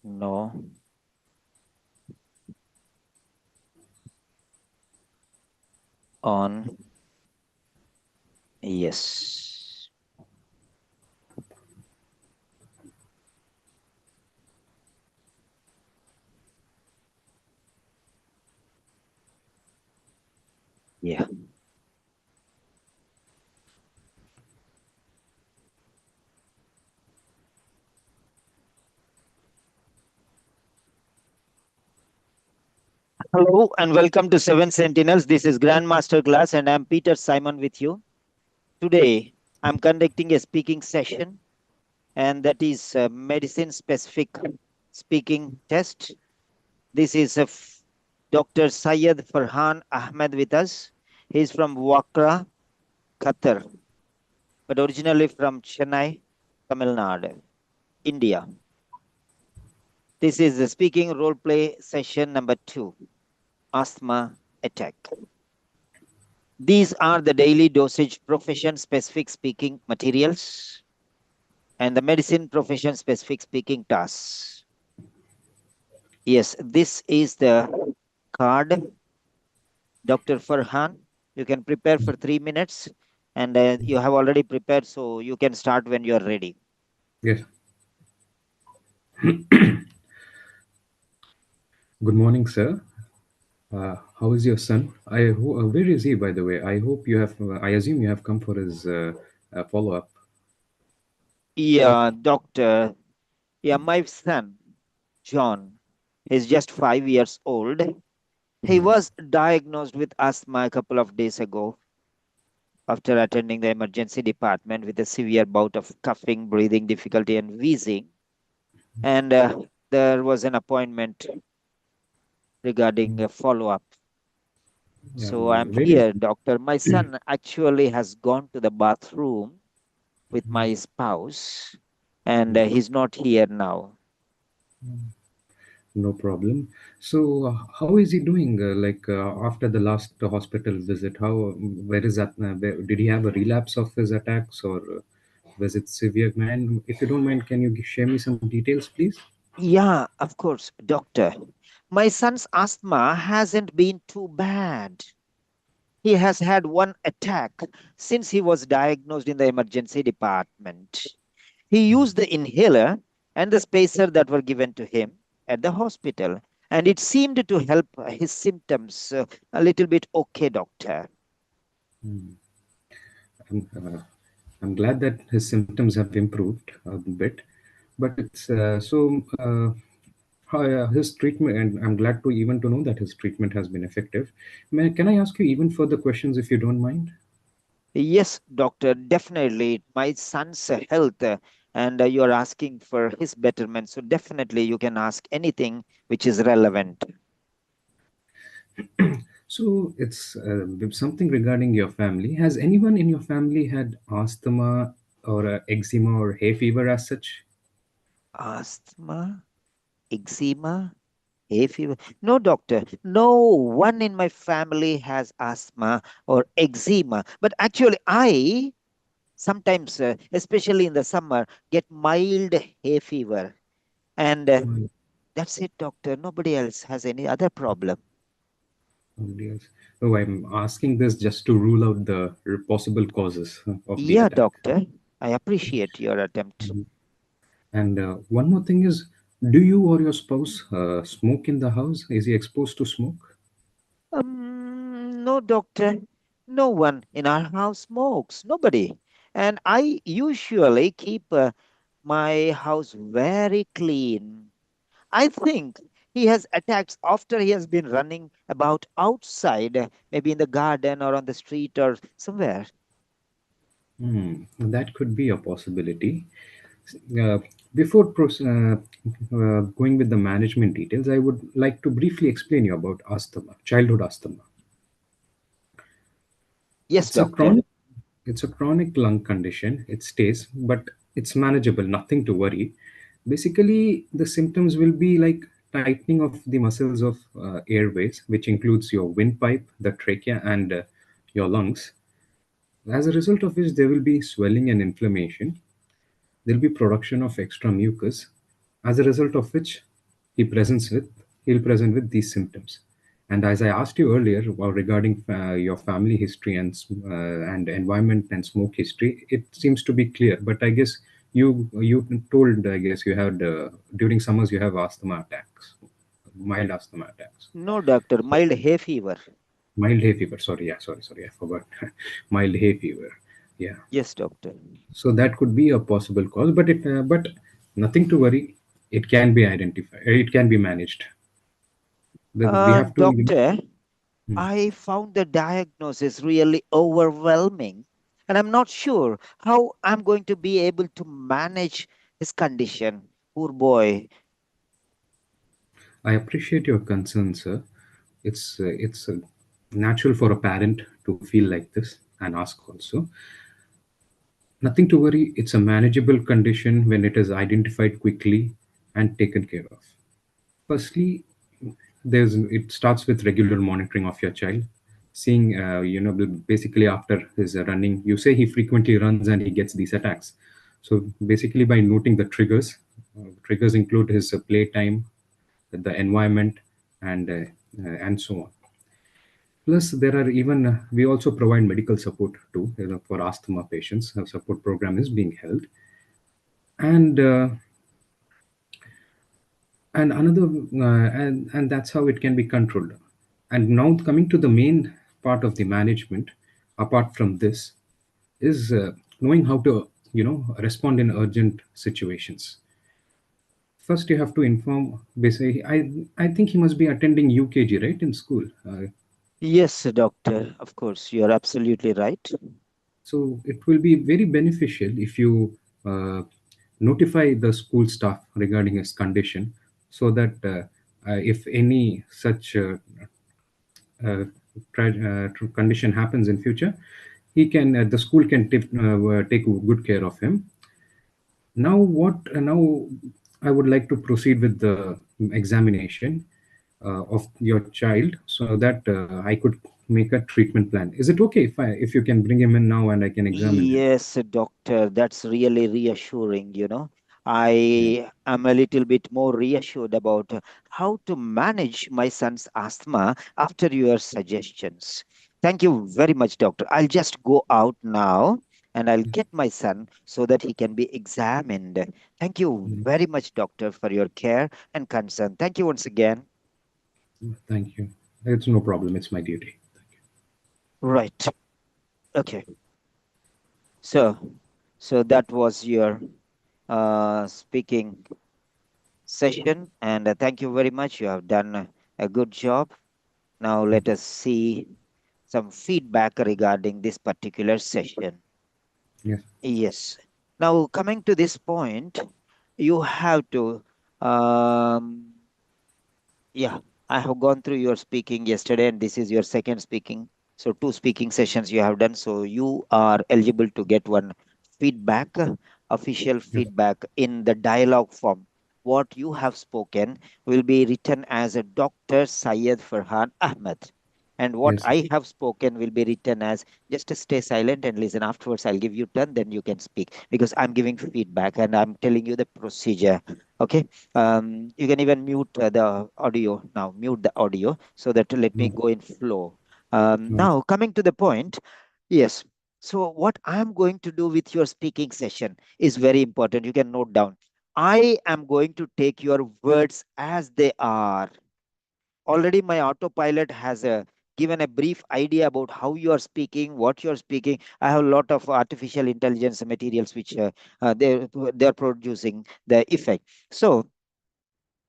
No. On. Yes. Yeah. Hello and welcome to Seven Sentinels. This is Grandmaster Class, and I'm Peter Simon with you. Today, I'm conducting a speaking session, and that is a medicine specific speaking test. This is Dr. Syed Farhan Ahmed with us. He's from Wakra, Qatar, but originally from Chennai, Tamil Nadu, India. This is the speaking role play session number 2, asthma attack. These are the daily dosage profession specific speaking materials and the medicine profession specific speaking tasks. Yes, this is the card. Dr. Farhan, you can prepare for 3 minutes and you have already prepared, so you can start when you are ready. Yes. Good morning, sir. How is your son? Where is he, by the way? I hope you have. I assume you have come for his follow up. Yeah, doctor. Yeah, my son, John, is just 5 years old. He was diagnosed with asthma a couple of days ago after attending the emergency department with a severe bout of coughing, breathing difficulty, and wheezing. And there was an appointment regarding a follow up. Yeah. So I'm Where is here, doctor. My son actually has gone to the bathroom with my spouse, and he's not here now. no problem. So, how is he doing? After the last hospital visit, where is that? Did he have a relapse of his attacks, or was it severe? Man, if you don't mind, can you share me some details, please? Yeah, of course, doctor. My son's asthma hasn't been too bad. He has had one attack since he was diagnosed in the emergency department. He used the inhaler and the spacer that were given to him at the hospital, and it seemed to help his symptoms a little bit okay, doctor. I'm, uh, I'm glad that his symptoms have improved a bit, but it's his treatment, and I'm glad to even to know that his treatment has been effective. Can I ask you even further questions if you don't mind? Yes, doctor, definitely. My son's health, and you are asking for his betterment. So, definitely, you can ask anything which is relevant. So it's something regarding your family. Has anyone in your family had asthma or eczema or hay fever as such? Asthma, eczema, hay fever. No, doctor, no one in my family has asthma or eczema. But actually, I sometimes, especially in the summer, get mild hay fever. And that's it, doctor. Nobody else has any other problem. Oh, dear. Oh, I'm asking this just to rule out the possible causes of the Yeah, attack. doctor, I appreciate your attempt. And one more thing is, do you or your spouse smoke in the house? Is he exposed to smoke? No, doctor. No one in our house smokes. Nobody. And I usually keep my house very clean. I think he has attacks after he has been running about outside, maybe in the garden or on the street or somewhere. That could be a possibility. Uh, before going with the management details, I would like to briefly explain you about asthma, childhood asthma. Yes, It's a doctor. chronic, it's a chronic lung condition. It stays, but it's manageable. Nothing to worry. Basically, the symptoms will be like tightening of the muscles of airways, which includes your windpipe, the trachea, and your lungs. As a result of which, there will be swelling and inflammation. There will be production of extra mucus, as a result of which he presents with he'll present with these symptoms. And as I asked you earlier regarding your family history and environment and smoke history, it seems to be clear. But I guess you told, I guess you had during summers you have asthma attacks, mild asthma attacks. No, doctor, mild hay fever. Mild hay fever. Sorry, yeah, sorry, I forgot. Mild hay fever. Yeah. Yes, doctor. So that could be a possible cause, but nothing to worry. It can be identified. It can be managed. We have to, Doctor, Hmm. I found the diagnosis really overwhelming, and I'm not sure how I'm going to be able to manage his condition. Poor boy. I appreciate your concern, sir. It's natural for a parent to feel like this and ask also. Nothing to worry. It's a manageable condition when it is identified quickly and taken care of. Firstly, there's it starts with regular monitoring of your child, seeing basically after his running. You say he frequently runs and he gets these attacks. So basically, by noting the triggers, triggers include his playtime, the environment, and so on. Plus, there are even we also provide medical support too, for asthma patients. A support program is being held, and another and that's how it can be controlled. And now coming to the main part of the management, apart from this, is knowing how to respond in urgent situations. First, you have to inform. Basically, I think he must be attending UKG, right, in school. Yes, doctor. Of course, you're absolutely right. So it will be very beneficial if you notify the school staff regarding his condition, so that if any such condition happens in future, the school can take good care of him. Now I would like to proceed with the examination of your child, so that I could make a treatment plan. Is it okay if you can bring him in now and I can examine him? Yes, doctor, that's really reassuring, Yeah. I am a little bit more reassured about how to manage my son's asthma after your suggestions. Thank you very much, doctor. I'll just go out now and I'll get my son so that he can be examined. Thank you Mm. very much, doctor, for your care and concern. Thank you once again. Thank you. It's no problem. It's my duty. Right. Okay. So, so that was your speaking session, and thank you very much. You have done a good job. Now let us see some feedback regarding this particular session. Yes. Yes. Now coming to this point, you have to um, yeah, I have gone through your speaking yesterday, and this is your second speaking. So, two speaking sessions you have done. So, you are eligible to get one feedback, official Yes. feedback in the dialogue form. What you have spoken will be written as a Dr. Syed Farhan Ahmed. And what Yes. I have spoken will be written as just stay silent and listen. Afterwards, I'll give you turn, then you can speak because I'm giving feedback and I'm telling you the procedure. Okay, you can even mute the audio now, mute the audio so that let me No. go in flow. No. Now coming to the point, yes, so what I'm going to do with your speaking session is very important. You can note down. I am going to take your words as they are. Already my autopilot has given a brief idea about how you are speaking, what you are speaking. I have a lot of artificial intelligence materials which they're producing the effect. So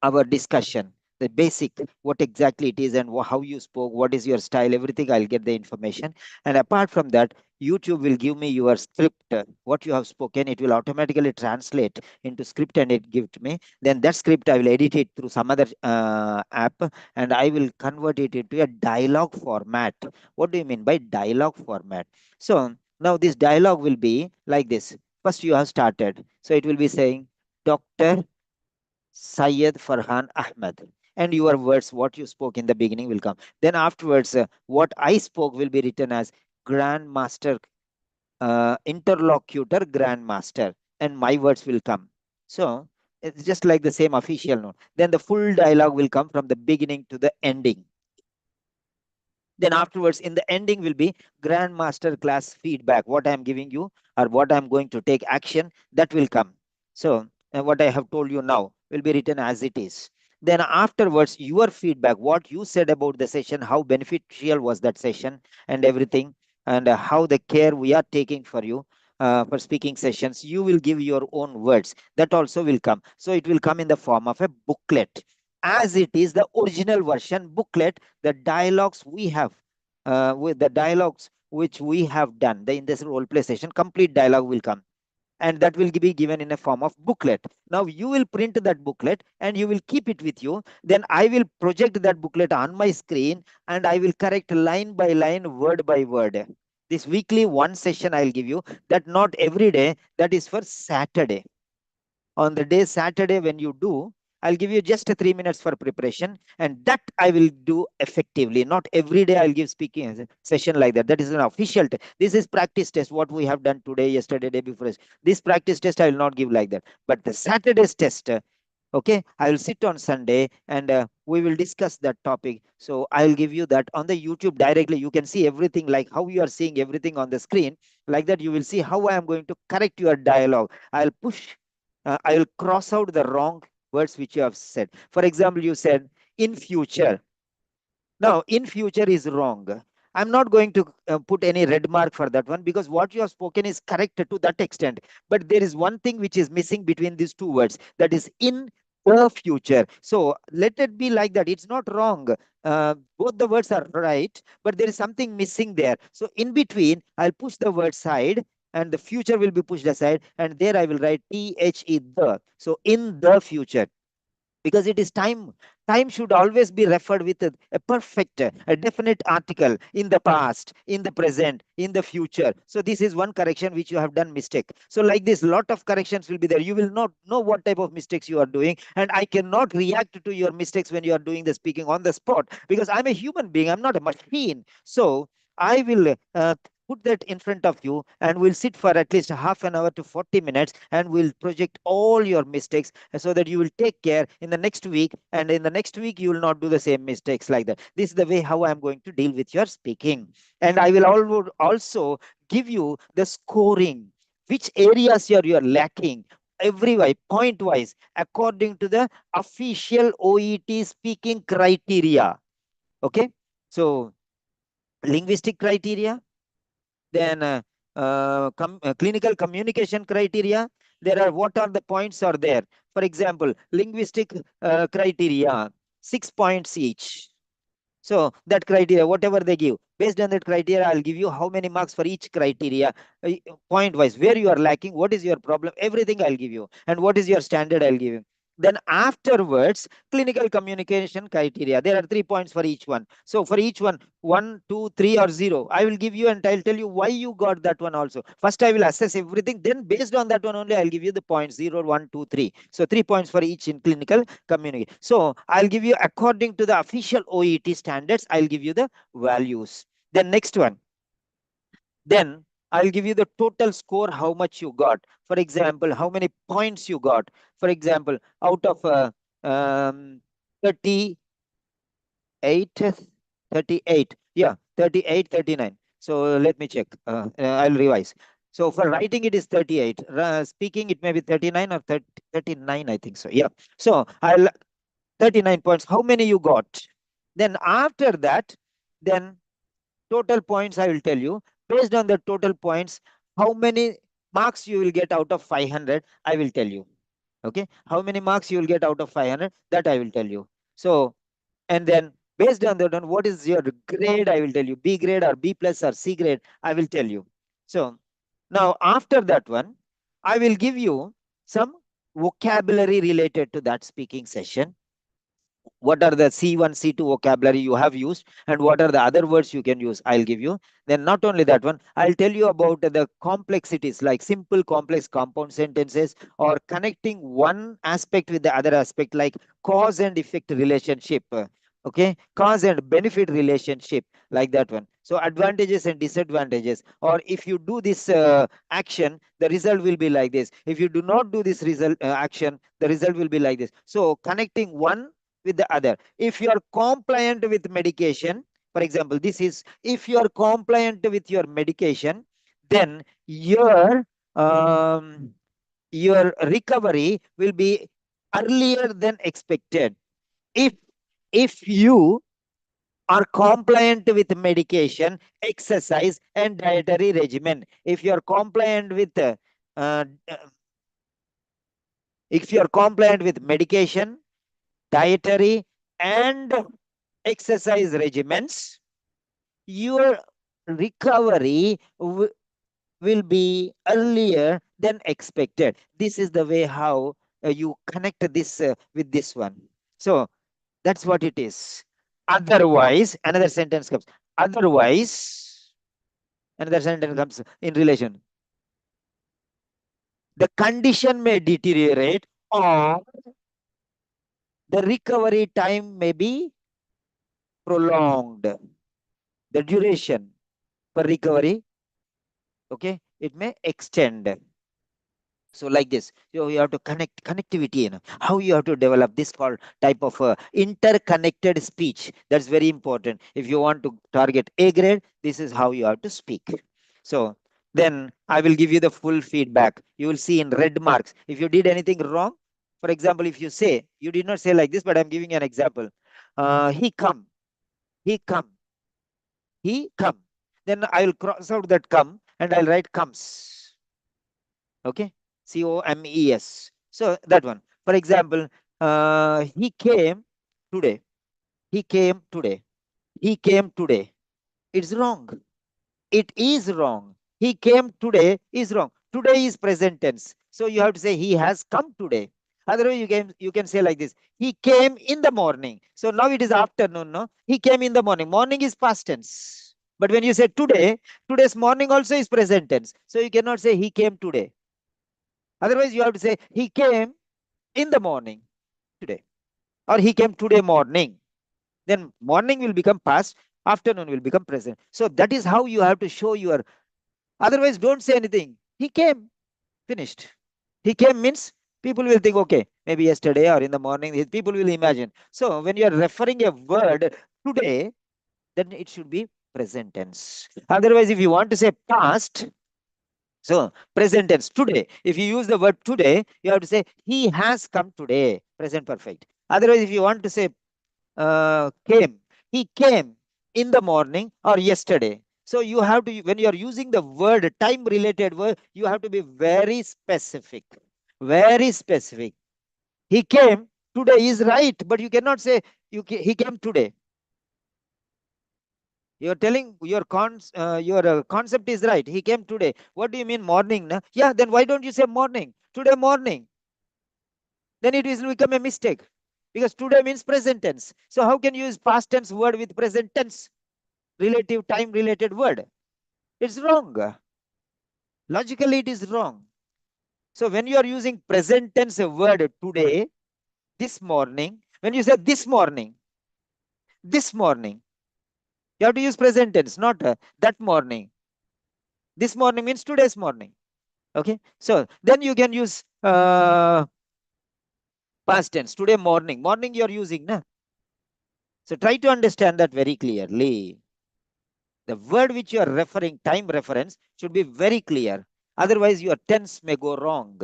our discussion, the basic, what exactly it is and how you spoke, what is your style, everything, I'll get the information. And apart from that, YouTube will give me your script, what you have spoken. It will automatically translate into script and it give to me. Then that script, I will edit it through some other app and I will convert it into a dialogue format. What do you mean by dialogue format? So now this dialogue will be like this. First, you have started. So it will be saying, Dr. Syed Farhan Ahmed. And your words, what you spoke in the beginning, will come. Then afterwards, what I spoke will be written as Grandmaster, interlocutor, Grandmaster, and my words will come. So It's just like the same official note. Then the full dialogue will come from the beginning to the ending. Then afterwards, in the ending will be grandmaster class feedback. What I am giving you or what I am going to take action, that will come. So what I have told you now will be written as it is. Then afterwards, your feedback, what you said about the session, how beneficial was that session and everything, and how the care we are taking for you for speaking sessions, you will give your own words. That also will come. So it will come in the form of a booklet, as it is the original version booklet. The dialogues we have, with the dialogues which we have done in this role play session, complete dialogue will come, and that will be given in a form of booklet. Now you will print that booklet and you will keep it with you. Then I will project that booklet on my screen and I will correct line by line, word by word. This weekly one session I'll give you, that not every day, that is for Saturday. On the day Saturday when you do, I'll give you just 3 minutes for preparation, and that I will do effectively. Not every day I'll give speaking session like that. That is an official. This is practice test. What we have done today, yesterday, day before. This practice test I will not give like that. But the Saturday's test, okay, I will sit on Sunday and we will discuss that topic. So I'll give you that on the YouTube directly. You can see everything like how you are seeing everything on the screen. Like that, you will see how I am going to correct your dialogue. I'll push, I will cross out the wrong words which you have said. For example, you said in future. Now, in future is wrong. I'm not going to put any red mark for that one, because what you have spoken is correct to that extent. But there is one thing which is missing between these two words, that is in the future. So let it be like that. It's not wrong. Both the words are right, but there is something missing there. So in between, I'll push the word side and the future will be pushed aside. And there I will write THE, the. So in the future, because it is time. Time should always be referred with a perfect, a definite article, in the past, in the present, in the future. So this is one correction which you have done mistake. So like this, lot of corrections will be there. You will not know what type of mistakes you are doing, and I cannot react to your mistakes when you are doing the speaking on the spot, because I'm a human being, I'm not a machine. So I will put that in front of you, and we'll sit for at least half an hour to 40 minutes, and we'll project all your mistakes, so that you will take care in the next week, and in the next week you will not do the same mistakes like that. This is the way how I'm going to deal with your speaking. And I will also give you the scoring, which areas you're lacking, every point wise, according to the official OET speaking criteria. Okay, so linguistic criteria, then clinical communication criteria. There are, what are the points are there? For example, linguistic criteria, 6 points each. So that criteria, whatever they give, based on that criteria, I'll give you how many marks for each criteria, uh, point wise, where you are lacking, what is your problem, everything I'll give you, and what is your standard I'll give you. Then afterwards, clinical communication criteria. There are 3 points for each one. So for each one, 1, 2, 3, or 0, I will give you, and I'll tell you why you got that one also. First, I will assess everything. Then based on that one only, I'll give you the points 0, 1, 2, 3. So 3 points for each in clinical communicate. So I'll give you according to the official OET standards, I'll give you the values. Then next one, then I'll give you the total score, how much you got. For example, how many points you got. For example, out of 38, 38, yeah, 38, 39. So let me check. I'll revise. So for writing, it is 38. Speaking, it may be 39 or 30, 39, I think so. Yeah. So I'll 39 points. How many you got? Then after that, then total points I will tell you. Based on the total points, how many marks you will get out of 500, I will tell you. Okay. How many marks you will get out of 500, that I will tell you. So, and then based on that one, what is your grade, I will tell you. B grade or B plus or C grade, I will tell you. So now after that one, I will give you some vocabulary related to that speaking session. What are the C1, C2 vocabulary you have used, and what are the other words you can use, I'll give you. Then not only that one, I'll tell you about the complexities, like simple, complex, compound sentences, or connecting one aspect with the other aspect, like cause and effect relationship. Okay, cause and benefit relationship, like that one. So advantages and disadvantages, or if you do this action, the result will be like this. If you do not do this result action, the result will be like this. So connecting one with the other. If you are compliant with medication, for example, this is if you are compliant with your medication, then um, your recovery will be earlier than expected. If you are compliant with medication, exercise, and dietary regimen. If you are compliant with uh, if you are compliant with medication, dietary, and exercise regimens, your recovery will be earlier than expected. This is the way how you connect this with this one. So that's what it is. Otherwise, another sentence comes. Otherwise, another sentence comes in relation. The condition may deteriorate, or the recovery time may be prolonged. The duration for recovery, okay, it may extend. So like this, you have to connect connectivity, how you have to develop this called type of interconnected speech. That's very important. If you want to target A grade, this is how you have to speak. So then I will give you the full feedback. You will see in red marks if you did anything wrong. For example, if you say, you did not say like this, but I'm giving you an example. He come, he come, he come. Then I will cross out that come and I'll write comes. Okay, COMES. So that one. For example, he came today. He came today. He came today. It's wrong. It is wrong. He came today is wrong. Today is present tense. So you have to say he has come today. Otherwise, you can say like this. He came in the morning. So now it is afternoon, no? He came in the morning. Morning is past tense. But when you say today, today's morning also is present tense. So you cannot say he came today. Otherwise, you have to say he came in the morning today, or he came today morning. Then morning will become past, afternoon will become present. So that is how you have to show your. Otherwise, don't say anything. He came, finished. He came means people will think, okay, maybe yesterday or in the morning, people will imagine. So when you are referring a word today, then it should be present tense. Otherwise, if you want to say past, so present tense today. If you use the word today, you have to say he has come today. Present perfect. Otherwise, if you want to say came, he came in the morning or yesterday. So you have to, when you are using the word time related word, you have to be very specific. Very specific. He came today is right, but you cannot say he came today. You're telling your concept is right. He came today. What do you mean morning? Na? Yeah, then why don't you say morning? Today morning. Then it will become a mistake. Because today means present tense. So how can you use past tense word with present tense? Relative time related word. It's wrong. Logically, it is wrong. So when you are using present tense word today, this morning, when you say this morning, you have to use present tense, not that morning. This morning means today's morning. Okay, so then you can use past tense. Today morning, morning you are using, na? So try to understand that very clearly. The word which you are referring, time reference, should be very clear. Otherwise, your tense may go wrong.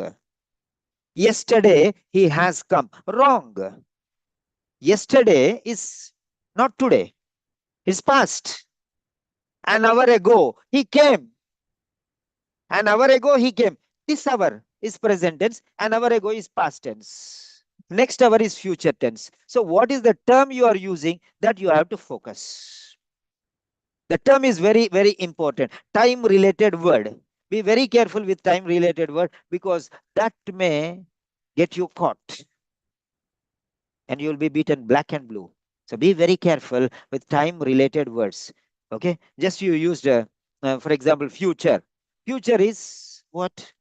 Yesterday he has come. Wrong. Yesterday is not today. It's past. An hour ago he came. An hour ago he came. This hour is present tense. An hour ago is past tense. Next hour is future tense. So what is the term you are using that you have to focus? The term is very, very important. Time related word. Be very careful with time related word because that may get you caught and you will be beaten black and blue. So be very careful with time related words. Okay. Just you used, for example, future. Future is what?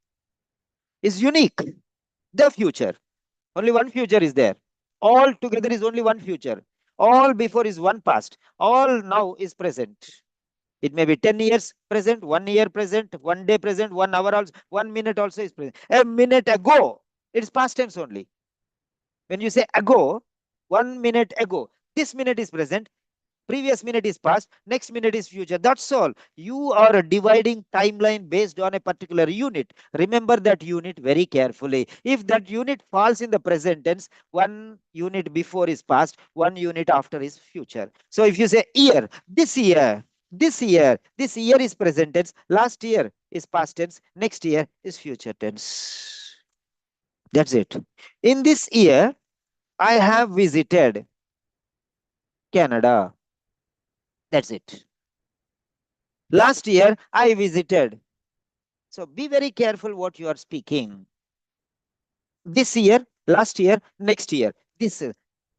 Is unique. The future. Only one future is there. All together is only one future. All before is one past. All now is present. It may be 10 years present, 1 year present, 1 day present, 1 hour also, 1 minute also is present. A minute ago, it's past tense only. When you say ago, 1 minute ago, this minute is present, previous minute is past, next minute is future. That's all. You are dividing timeline based on a particular unit. Remember that unit very carefully. If that unit falls in the present tense, one unit before is past, one unit after is future. So if you say year, this year, this year is present tense, last year is past tense, next year is future tense. That's it. In this year, I have visited Canada. That's it. Last year, I visited. So be very careful what you are speaking. This year, last year, next year. This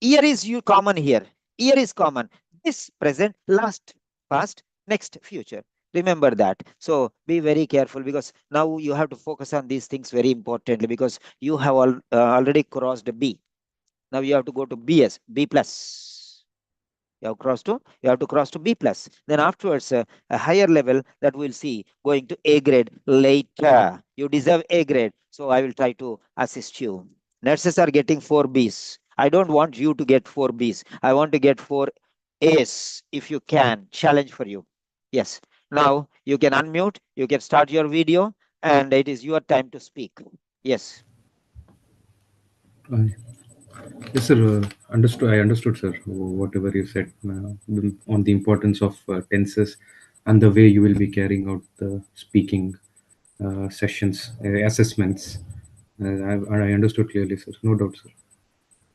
year is you common here. Year is common. This present, last, past, next, future. Remember that. So be very careful because now you have to focus on these things very importantly because you have already crossed B. Now you have to go to BS, B plus. You have to cross to B plus. Then afterwards, a higher level that we'll see going to A grade later. You deserve A grade, so I will try to assist you. Nurses are getting 4 Bs. I don't want you to get 4 Bs. I want to get 4 As if you can. Challenge for you. Yes. Now you can unmute. You can start your video, and it is your time to speak. Yes. Uh, yes, sir. Understood. I understood, sir. Whatever you said on the importance of tenses and the way you will be carrying out the speaking sessions, assessments. I understood clearly, sir. No doubt, sir.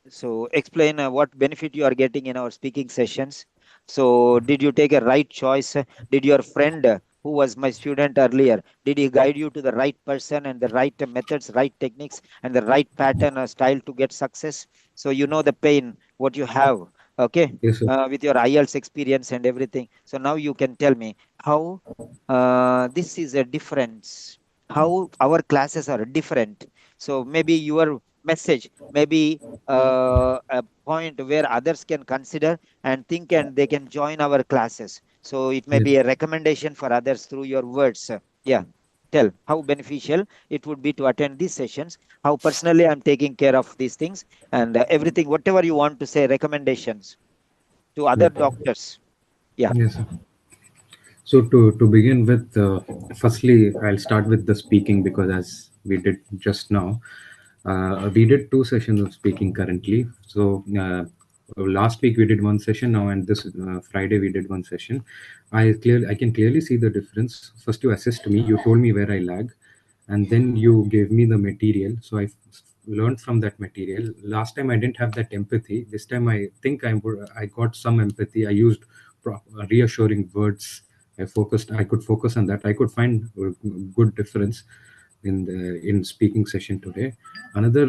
So explain what benefit you are getting in our speaking sessions. So did you take a right choice? Did your friend who was my student earlier, did he guide you to the right person and the right methods, right techniques, and the right pattern or style to get success? So you know the pain, what you have, okay, Yes, sir. with your IELTS experience and everything. So now you can tell me how this is a difference, how our classes are different. So maybe your message, maybe a point where others can consider and think and they can join our classes. So it may Yes. be a recommendation for others through your words. Yeah. Tell how beneficial it would be to attend these sessions, how personally I'm taking care of these things, and everything, whatever you want to say, recommendations to other Yes. doctors. Yeah. Yes, sir. So to begin with, firstly, I'll start with the speaking because as we did just now, we did two sessions of speaking currently. So last week we did one session now, and this Friday we did one session. I can clearly see the difference. First, you assessed me. You told me where I lag, and then you gave me the material. So I learned from that material. Last time I didn't have that empathy. This time I think I got some empathy. I used reassuring words. I could focus on that. I could find a good difference in speaking session today. Another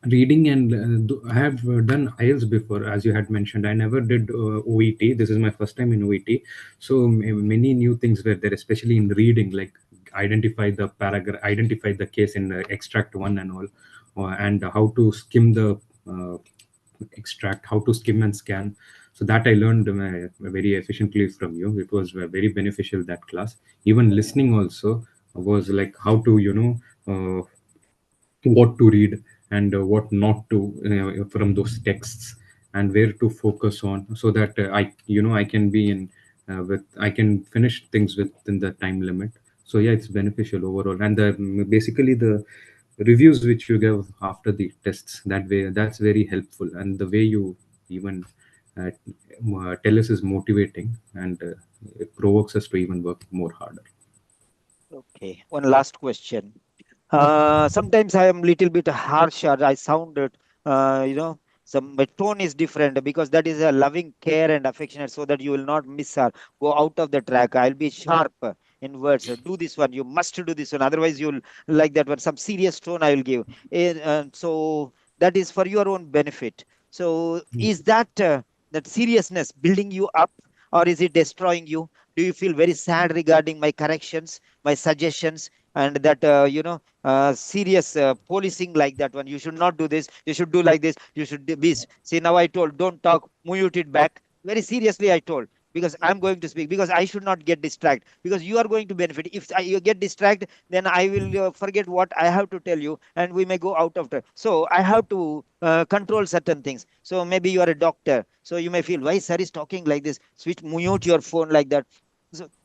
reading and I have done IELTS before, as you had mentioned. I never did OET. This is my first time in OET, so many new things were there, especially in reading, like identify the paragraph, identify the case in extract one and all, and how to skim the uh, extract, how to skim and scan. So that I learned very efficiently from you. It was very beneficial, that class. Even listening also was like how to what to read and what not to from those texts, and where to focus on, so that I can be in with I can finish things within the time limit. So yeah, it's beneficial overall. And basically the reviews which you give after the tests, that's very helpful. And the way you even tell us is motivating, and it provokes us to even work more harder. Okay. One last question. Sometimes I am little bit harsher. I sounded, some my tone is different because that is a loving care and affectionate, so that you will not miss or go out of the track. I'll be sharp in words. Do this one. You must do this one. Otherwise, you'll like that one. Some serious tone I will give. So that is for your own benefit. So is that seriousness building you up, or is it destroying you? Do you feel very sad regarding my corrections, my suggestions, and that serious policing like that one? You should not do this, you should do like this, you should do this. See, now I told, don't talk, mute it back. Very seriously I told, because I'm going to speak, because I should not get distracted, because you are going to benefit. If you get distracted, then I will forget what I have to tell you, and we may go out of track. So I have to control certain things. So maybe you are a doctor, so you may feel, why sir is talking like this? Switch, mute your phone like that.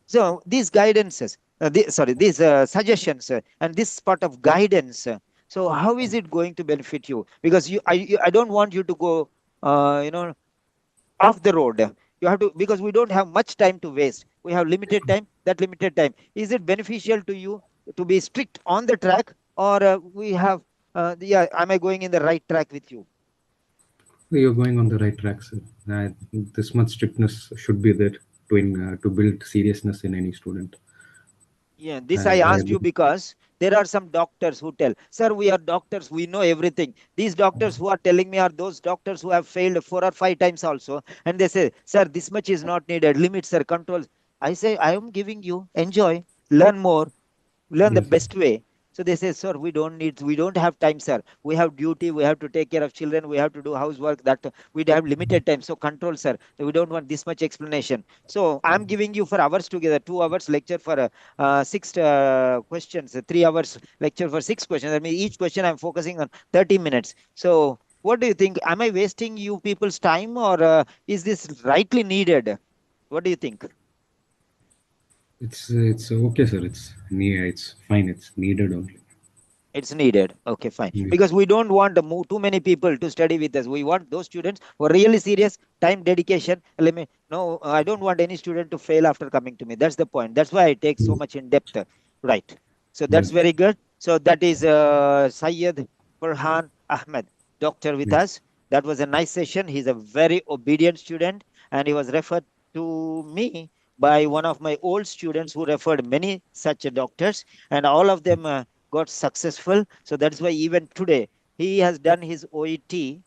So these guidances, these suggestions, and this part of guidance. So how is it going to benefit you? Because I don't want you to go, you know, off the road. You have to, because we don't have much time to waste. We have limited time. That limited time, is it beneficial to you to be strict on the track, or we have, yeah, am I going in the right track with you? You're going on the right track, sir. This much strictness should be there to build seriousness in any student. Yeah, this I I asked you agree. because there are some doctors who tell, sir, we are doctors, we know everything. These doctors who are telling me are those doctors who have failed 4 or 5 times also. And they say, sir, this much is not needed, limits, sir, controls. I say, I am giving you, enjoy, learn more, learn the Yes. best way. So they say, sir, we don't have time, sir. We have duty, we have to take care of children, we have to do housework, that we have limited time. So control, sir. We don't want this much explanation. So I'm giving you for hours together, 2 hours lecture for six questions, 3 hours lecture for 6 questions. I mean, each question I'm focusing on 30 minutes. So what do you think? Am I wasting you people's time, or is this rightly needed? What do you think? It's okay, sir. It's fine. It's needed only. It's needed. Okay, fine. Yes. Because we don't want too many people to study with us. We want those students who are really serious, time dedication. Let me no, I don't want any student to fail after coming to me. That's the point. That's why I take so much in depth. Right. So Yeah. that's very good. So that is Syed Farhan Ahmed, doctor with Yes. us. That was a nice session. He's a very obedient student, and he was referred to me by one of my old students who referred many such doctors, and all of them got successful. So that's why even today he has done his OET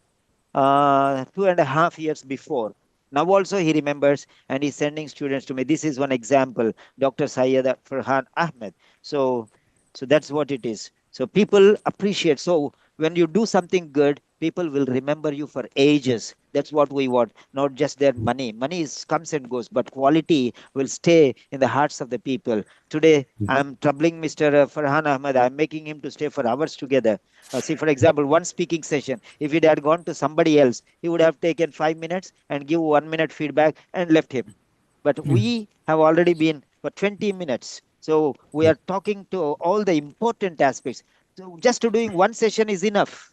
2.5 years before. Now also he remembers and he's sending students to me. This is one example, Dr. Syed Farhan Ahmed. So, so that's what it is. So people appreciate. So when you do something good, people will remember you for ages. That's what we want, not just their money. Money comes and goes, but quality will stay in the hearts of the people. Today, I'm troubling Mr. Farhan Ahmed. I'm making him to stay for hours together. See, for example, one speaking session, if it had gone to somebody else, he would have taken 5 minutes and give 1 minute feedback and left him. But Yes. we have already been for 20 minutes. So we are talking to all the important aspects. So just to doing one session is enough.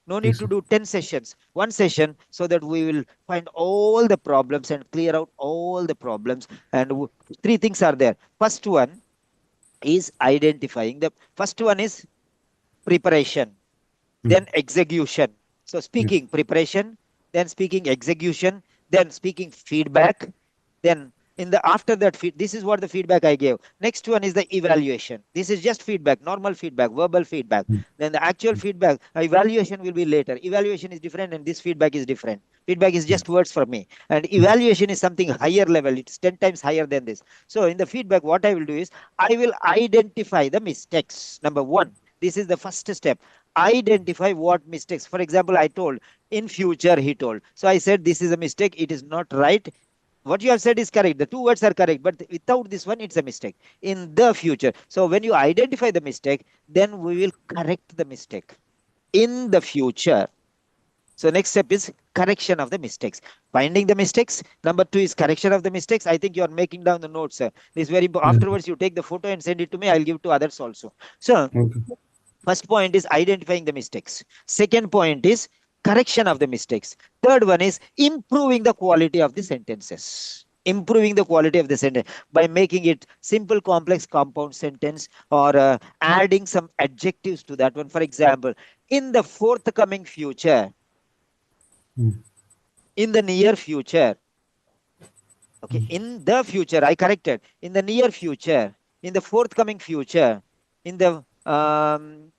No need Yes, to sir. do 10 sessions, one session, so that we will find all the problems and clear out all the problems. And three things are there. First one is identifying. The first one is preparation, then execution. So Yes. speaking preparation, then speaking execution, then speaking feedback, then in the after that this is what the feedback I gave. Next one is the evaluation. This is just feedback, normal feedback, verbal feedback. Then the actual feedback, evaluation will be later. Evaluation is different and this feedback is different. Feedback is just words for me, and evaluation is something higher level. It's 10 times higher than this. So in the feedback, what I will do is I will identify the mistakes. Number one, this is the first step. Identify what mistakes. For example, I told in future, he told. So I said, this is a mistake. It is not right. What you have said is correct. The two words are correct, but without this one, it's a mistake in the future. So when you identify the mistake, then we will correct the mistake in the future. So next step is correction of the mistakes. Finding the mistakes. Number two is correction of the mistakes. I think you are making down the notes, sir. This very Yeah. afterwards you take the photo and send it to me. I'll give to others also. So Okay. first point is identifying the mistakes. Second point is correction of the mistakes. Third one is improving the quality of the sentences. Improving the quality of the sentence by making it simple, complex, compound sentence, or adding some adjectives to that one. For example, in the forthcoming future, in the near future, okay, in the future, I corrected. In the near future, in the forthcoming future, in the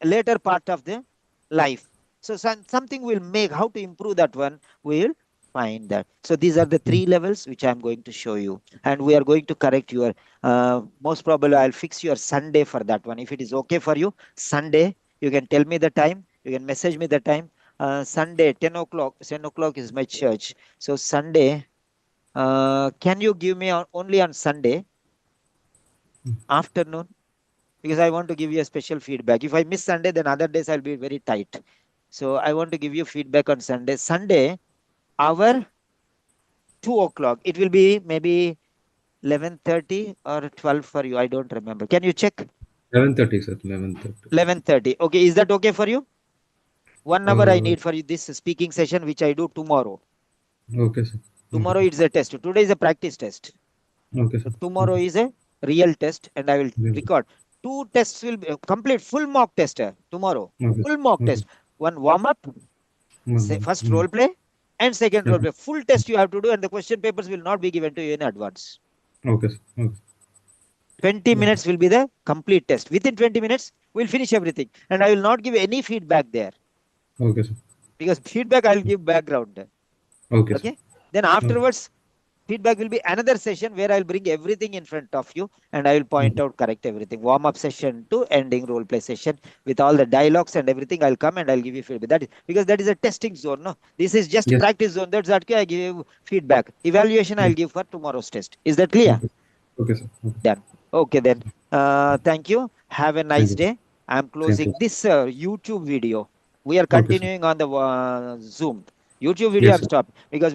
later part of the life. So something will make how to improve that one. We'll find that. So these are the three levels which I'm going to show you, and we are going to correct your. Most probably, I'll fix your Sunday for that one. If it is okay for you, Sunday, you can tell me the time. You can message me the time. Sunday, 10 o'clock. 10 o'clock is my church. So Sunday, Can you give me only on Sunday afternoon? Because I want to give you a special feedback. If I miss Sunday, then other days I'll be very tight. So I want to give you feedback on Sunday. Sunday, hour 2 o'clock. It will be maybe 11:30 or 12 for you. I don't remember. Can you check? 11:30, sir. 11:30. 11:30. Okay, is that okay for you? 1 hour I Uh, need for you this speaking session, which I do tomorrow. okay, sir. Okay, Tomorrow sir. it's a test. Today is a practice test. Okay, So sir. tomorrow Okay. is a real test, and I will Yes, sir. record. Two tests will be complete full mock test tomorrow. Okay. Full mock Okay. test. One warm up, first role play, and second role Okay. play. Full test you have to do, and the question papers will not be given to you in advance. Okay, sir. Okay. 20 Okay. minutes will be the complete test. Within 20 minutes, we'll finish everything. And I will not give any feedback there Okay, sir. because feedback I'll give background. Okay, sir. Okay. Then Okay. afterwards, feedback will be another session where I'll bring everything in front of you and I will point Okay. out, correct everything. Warm up session to ending role play session with all the dialogues and everything. I'll come and I'll give you feedback. That is because that is a testing zone. No, this is just Yes. practice zone. That's that I give you feedback. Evaluation I'll Yes. give for tomorrow's test. Is that clear? Okay. Okay, sir. Okay. Done. Okay, then. Thank you. Have a Thank nice you. day. I'm Same to you. closing this YouTube video. We are Okay, sir. continuing on the Zoom. YouTube video, Yes, I'm sir. stopped because